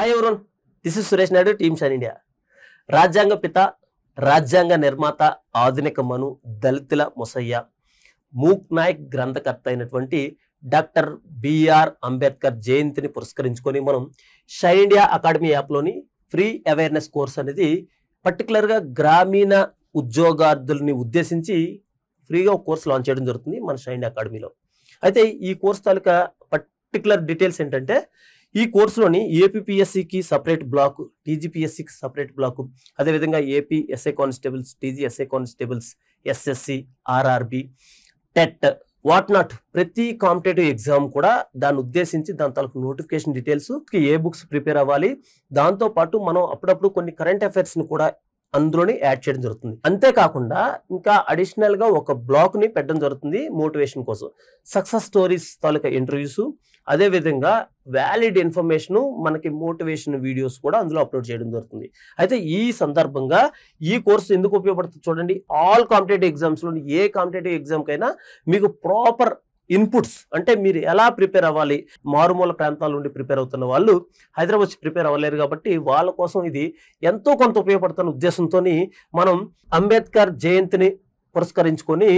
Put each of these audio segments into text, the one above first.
Hi everyone, this is Suresh Naidu, team shine India. రాజ్యాంగ పిత, రాజ్యాంగ నిర్మాత, ఆధునిక మను, దళితుల ముసయ్య, మూక్ నాయక్ గ్రంథకర్త అయినటువంటి డాక్టర్ బిఆర్ అంబేద్కర్ జయంతిని పురస్కరించుకొని మనం షైన్ ఇండియా అకాడమీ యాప్లోని ఫ్రీ అవేర్నెస్ కోర్స్ అనేది పర్టికులర్గా గ్రామీణ ఉద్యోగార్థుల్ని ఉద్దేశించి ఫ్రీగా ఒక కోర్స్ లాంచ్ చేయడం జరుగుతుంది మన షైన్ ఇండియా అకాడమీలో. అయితే ఈ కోర్స్ తాలూకా పర్టికులర్ డీటెయిల్స్ ఏంటంటే, ఈ కోర్సులోని ఏపీపీఎస్సికి సపరేట్ బ్లాక్, టీజీపీఎస్సికి సపరేట్ బ్లాక్, అదేవిధంగా AP SI constables, TG SI constables, SSC, RRB, TET, what not, ప్రతి కాంపిటేటివ్ ఎగ్జామ్ కూడా దాన్ని ఉద్దేశించి దాని తాలూకు నోటిఫికేషన్ డీటెయిల్స్, ఏ బుక్స్ ప్రిపేర్ అవ్వాలి, దాంతోపాటు మనం అప్పుడప్పుడు కొన్ని కరెంట్ అఫైర్స్ని కూడా అందులోని యాడ్ చేయడం జరుగుతుంది. అంతేకాకుండా ఇంకా అడిషనల్ గా ఒక బ్లాక్ ని పెట్టడం జరుగుతుంది మోటివేషన్ కోసం. సక్సెస్ స్టోరీస్ తాలూకా ఇంటర్వ్యూస్, అదే విధంగా వ్యాలిడ్ ఇన్ఫర్మేషన్, మనకి మోటివేషన్ వీడియోస్ కూడా అందులో అప్లోడ్ చేయడం జరుగుతుంది. అయితే ఈ సందర్భంగా ఈ కోర్సు ఎందుకు ఉపయోగపడుతుంది చూడండి. ఆల్ కాంపిటేటివ్ ఎగ్జామ్స్ లో ఏ కాంపిటేటివ్ ఎగ్జామ్ కైనా మీకు ప్రాపర్ ఇన్పుట్స్, అంటే మీరు ఎలా ప్రిపేర్ అవ్వాలి, మారుమూల ప్రాంతాల నుండి ప్రిపేర్ అవుతున్న వాళ్ళు హైదరాబాద్ వచ్చి ప్రిపేర్ అవ్వలేరు కాబట్టి వాళ్ళ కోసం ఇది ఎంతో కొంత ఉపయోగపడుతున్న ఉద్దేశంతో మనం అంబేద్కర్ జయంతిని పురస్కరించుకొని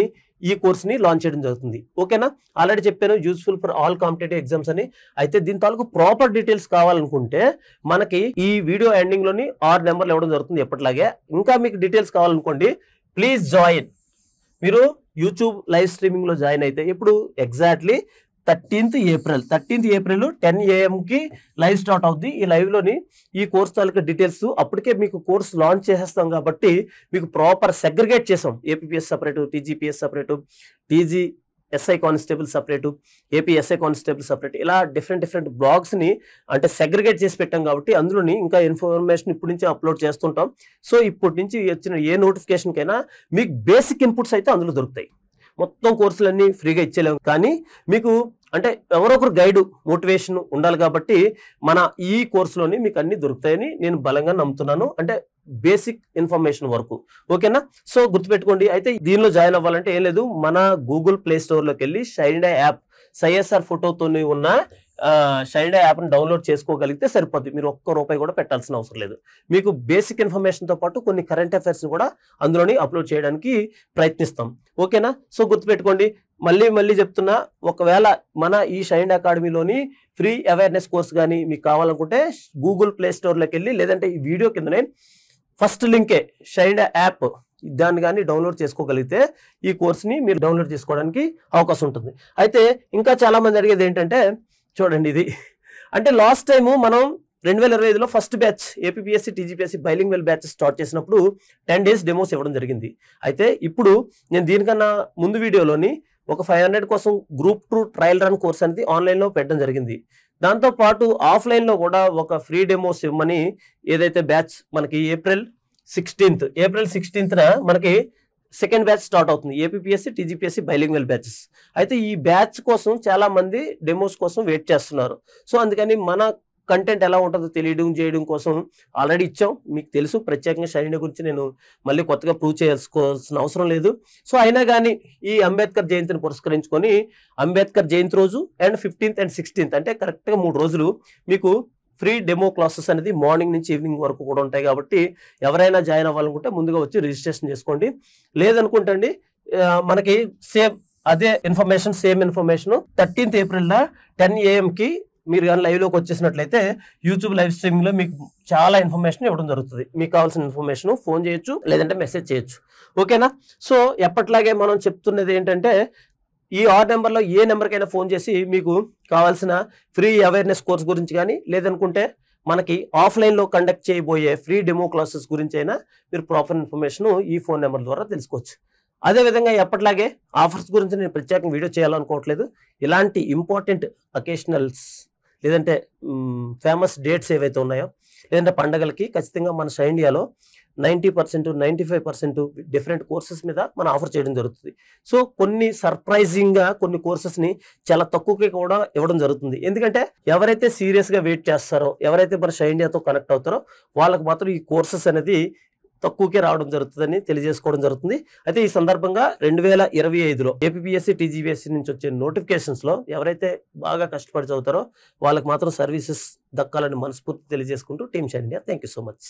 ఈ కోర్సుని లాంచ్ చేయడం జరుగుతుంది. ఓకేనా, ఆల్రెడీ చెప్పాను useful for all competitive exams అని. అయితే దీని తాలూకు ప్రాపర్ డీటెయిల్స్ కావాలనుకుంటే మనకి ఈ వీడియో ఎండింగ్ లోని 6 నెంబర్లు ఇవ్వడం జరుగుతుంది ఎప్పటిలాగే. ఇంకా మీకు డీటెయిల్స్ కావాలనుకోండి, ప్లీజ్ జాయిన్. మీరు యూట్యూబ్ లైవ్ స్ట్రీమింగ్ లో జాయిన్ అయితే ఇప్పుడు ఎగ్జాక్ట్లీ 13th ఏప్రిల్ 10 AM కి లైవ్ స్టార్ట్ అవుద్ది. ఈ లైవ్ లోని ఈ కోర్స్ తాలూకా డీటెయిల్స్ అప్పటికే మీకు కోర్స్ లాంచ్ చేసేస్తాం కాబట్టి మీకు ప్రాపర్ సెగ్రిగేట్ చేసాం. APS separate, TGPS separate, TG SI constable separate, AP SI constable separate, ఇలా డిఫరెంట్ బ్లాగ్స్ ని అంటే సెగ్రిగేట్ చేసి పెట్టాం కాబట్టి అందులోని ఇంకా ఇన్ఫర్మేషన్ ఇప్పటి నుంచి అప్లోడ్ చేస్తుంటాం. సో ఇప్పటి నుంచి వచ్చిన ఏ నోటిఫికేషన్ కైనా మీకు బేసిక్ ఇన్పుట్స్ అయితే అందులో దొరుకుతాయి. మొత్తం కోర్సులన్నీ ఫ్రీగా ఇచ్చేలేము, కానీ మీకు అంటే ఎవరొకరు గైడ్, మోటివేషన్ ఉండాలి కాబట్టి మన ఈ కోర్సులోని మీకు అన్ని దొరుకుతాయని నేను బలంగా నమ్ముతున్నాను. అంటే బేసిక్ ఇన్ఫర్మేషన్ వరకు. ఓకేనా, సో గుర్తుపెట్టుకోండి. అయితే దీనిలో జాయిన్ అవ్వాలంటే ఏం లేదు, మన గూగుల్ ప్లే స్టోర్ లోకి వెళ్ళి షైన్ ఇండియా యాప్, సైఎస్ఆర్ ఫోటోతో ఉన్న షైన్ ఇండియా యాప్ని డౌన్లోడ్ చేసుకోగలిగితే సరిపోద్ది. మీరు ₹1 కూడా పెట్టాల్సిన అవసరం లేదు. మీకు బేసిక్ ఇన్ఫర్మేషన్తో పాటు కొన్ని కరెంట్ అఫైర్స్ని కూడా అందులోని అప్లోడ్ చేయడానికి ప్రయత్నిస్తాం. ఓకేనా, సో గుర్తుపెట్టుకోండి. మళ్ళీ చెప్తున్నా, ఒకవేళ మన ఈ షైన్ ఇండియా అకాడమీలోని ఫ్రీ అవేర్నెస్ కోర్స్ కానీ మీకు కావాలనుకుంటే గూగుల్ ప్లే స్టోర్లోకి వెళ్ళి, లేదంటే ఈ వీడియో కిందనే ఫస్ట్ లింకే షైన్ ఇండియా యాప్, దాన్ని కానీ డౌన్లోడ్ చేసుకోగలిగితే ఈ కోర్స్ని మీరు డౌన్లోడ్ చేసుకోవడానికి అవకాశం ఉంటుంది. అయితే ఇంకా చాలా మంది అడిగేది ఏంటంటే, చూడండి ఇది అంటే లాస్ట్ టైం మనం 2025లో first batch APSC TGPSC bilingual batch start చేసినప్పుడు 10 days డెమోస్ ఇవ్వడం జరిగింది. అయితే ఇప్పుడు నేను దీనికన్నా ముందు వీడియోలోని ఒక 500 కోసం గ్రూప్ 2 ట్రయల్ రన్ కోర్స్ అనేది ఆన్లైన్లో పెట్టడం జరిగింది. దాంతోపాటు ఆఫ్లైన్లో కూడా ఒక ఫ్రీ డెమోస్ ఇవ్వమని ఏదైతే బ్యాచ్ మనకి ఏప్రిల్ 16th మనకి సెకండ్ బ్యాచ్ స్టార్ట్ అవుతుంది, ఏపీఎస్సి టీజీపీఎస్సి బైలింగ్వెల్ బ్యాచెస్. అయితే ఈ బ్యాచ్ కోసం చాలా మంది డెమోస్ కోసం వెయిట్ చేస్తున్నారు. సో అందుకని మన కంటెంట్ ఎలా ఉంటుందో చేయడం కోసం ఆల్రెడీ ఇచ్చాం, మీకు తెలుసు. ప్రత్యేకంగా షైన్ ఇండియా గురించి నేను మళ్ళీ కొత్తగా ప్రూవ్ చేసుకోవాల్సిన అవసరం లేదు. సో అయినా కానీ ఈ అంబేద్కర్ జయంతిని పురస్కరించుకొని అంబేద్కర్ జయంతి రోజు అండ్ 15th and 16th అంటే కరెక్ట్గా 3 రోజులు మీకు ఫ్రీ డెమో క్లాసెస్ అనేది మార్నింగ్ నుంచి ఈవినింగ్ వరకు కూడా ఉంటాయి. కాబట్టి ఎవరైనా జాయిన్ అవ్వాలనుకుంటే ముందుగా వచ్చి రిజిస్ట్రేషన్ చేసుకోండి. లేదనుకుంటండి మనకి same information 13th April 10 AM కి మీరు కానీ లైవ్లోకి వచ్చేసినట్లయితే యూట్యూబ్ లైవ్ స్ట్రీమింగ్ లో మీకు చాలా ఇన్ఫర్మేషన్ ఇవ్వడం జరుగుతుంది. మీకు కావాల్సిన ఇన్ఫర్మేషన్ ఫోన్ చేయొచ్చు, లేదంటే మెసేజ్ చేయొచ్చు. ఓకేనా, సో ఎప్పట్లాగే మనం చెప్తున్నది ఏంటంటే, ఈ 6 నెంబర్లో ఏ నెంబర్కైనా ఫోన్ చేసి మీకు కావాల్సిన ఫ్రీ అవేర్నెస్ కోర్స్ గురించి కానీ, లేదనుకుంటే మనకి ఆఫ్లైన్లో కండక్ట్ చేయబోయే ఫ్రీ డెమో క్లాసెస్ గురించి అయినా మీరు ప్రాపర్ ఇన్ఫర్మేషన్ ఈ ఫోన్ నెంబర్ ద్వారా తెలుసుకోవచ్చు. అదేవిధంగా ఎప్పటిలాగే ఆఫర్స్ గురించి నేను ప్రత్యేకంగా వీడియో చేయాలనుకోవట్లేదు. ఇలాంటి ఇంపార్టెంట్ అకేషనల్స్, లేదంటే ఫేమస్ డేట్స్ ఏవైతే ఉన్నాయో, లేదంటే పండగలకి ఖచ్చితంగా మన షైన్ ఇండియాలో 90%, 95% డిఫరెంట్ కోర్సెస్ మీద మనం ఆఫర్ చేయడం జరుగుతుంది. సో కొన్ని సర్ప్రైజింగ్గా కొన్ని కోర్సెస్ని చాలా తక్కువకి కూడా ఇవ్వడం జరుగుతుంది. ఎందుకంటే ఎవరైతే సీరియస్గా వెయిట్ చేస్తారో, ఎవరైతే మన షైన్ ఇండియాతో కనెక్ట్ అవుతారో వాళ్ళకి మాత్రం ఈ కోర్సెస్ అనేది తక్కువకే రావడం జరుగుతుందని తెలియజేసుకోవడం జరుగుతుంది. అయితే ఈ సందర్భంగా 2025లో ఏపీపీఎస్సీ, టీజీపీఎస్సీ నుంచి వచ్చే నోటిఫికేషన్స్‌లో ఎవరైతే బాగా కష్టపడి చదువుతారో వాళ్ళకి మాత్రం సర్వీసెస్ దక్కాలని మనస్ఫూర్తి తెలియజేసుకుంటూ team shine India. Thank you so much.